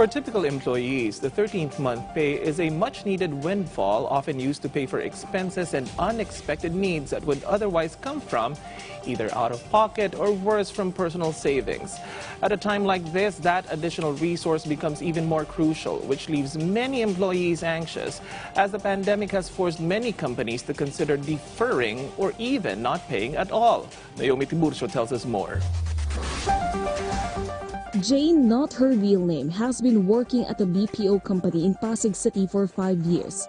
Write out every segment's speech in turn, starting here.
For typical employees, the 13th month pay is a much-needed windfall often used to pay for expenses and unexpected needs that would otherwise come from either out of pocket or worse from personal savings. At a time like this, that additional resource becomes even more crucial, which leaves many employees anxious as the pandemic has forced many companies to consider deferring or even not paying at all. Naomi Tiburcio tells us more. Jane, not her real name, has been working at a BPO company in Pasig City for 5 years.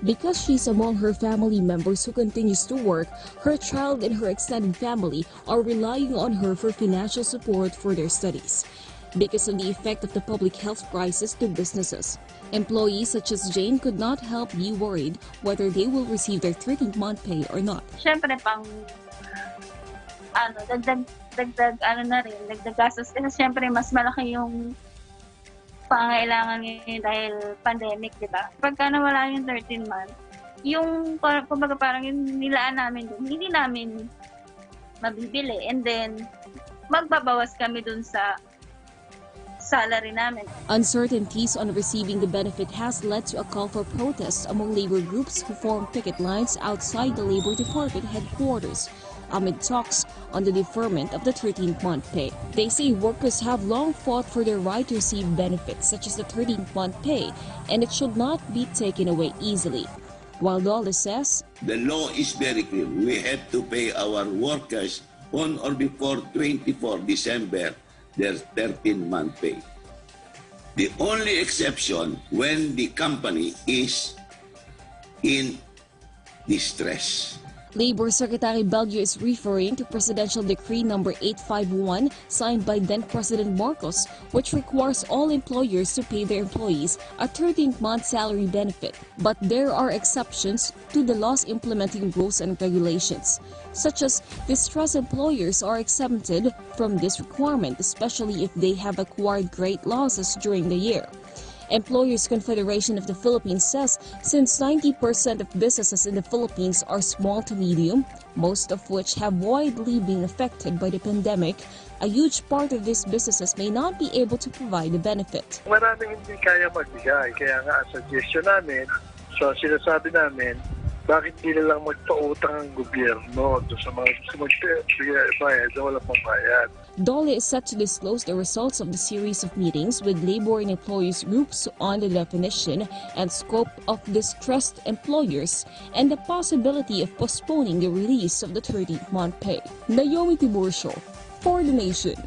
Because she's among her family members who continues to work, her child and her extended family are relying on her for financial support for their studies. Because of the effect of the public health crisis to businesses, employees such as Jane could not help be worried whether they will receive their 13th month pay or not. Siyempre dagdag gastos kasi siyempre mas malaki yung pangailangan ngayon dahil pandemic, di ba? Pagka nawala yung 13 months, yung kumbaga parang yung nilaan namin doon, hindi namin mabibili, and then magbabawas kami doon sa salary namin. Uncertainties on receiving the benefit has led to a call for protests among labor groups who form picket lines outside the Labor Department headquarters amid talks on the deferment of the 13th month pay. They say workers have long fought for their right to receive benefits such as the 13th month pay, and it should not be taken away easily. While Dole says, the law is very clear. We have to pay our workers on or before 24 December their 13th month pay. The only exception when the company is in distress. Labor Secretary Belgio is referring to Presidential Decree number 851 signed by then-President Marcos, which requires all employers to pay their employees a 13th-month salary benefit. But there are exceptions to the laws implementing rules and regulations, such as distressed employers are exempted from this requirement, especially if they have acquired great losses during the year. Employers Confederation of the Philippines says since 90% of businesses in the Philippines are small to medium, most of which have widely been affected by the pandemic, a huge part of these businesses may not be able to provide the benefit. Maraming hindi kaya magbigay, kaya nga ang suggestion namin, so sinasabi namin, bakit hindi lang magpautang ang gobyerno doon sa mga gusto magbayad na walang pambayad. Dole is set to disclose the results of the series of meetings with labor and employees groups on the definition and scope of distressed employers and the possibility of postponing the release of the 13th month pay. Naomi Tiburcio, for the Nation.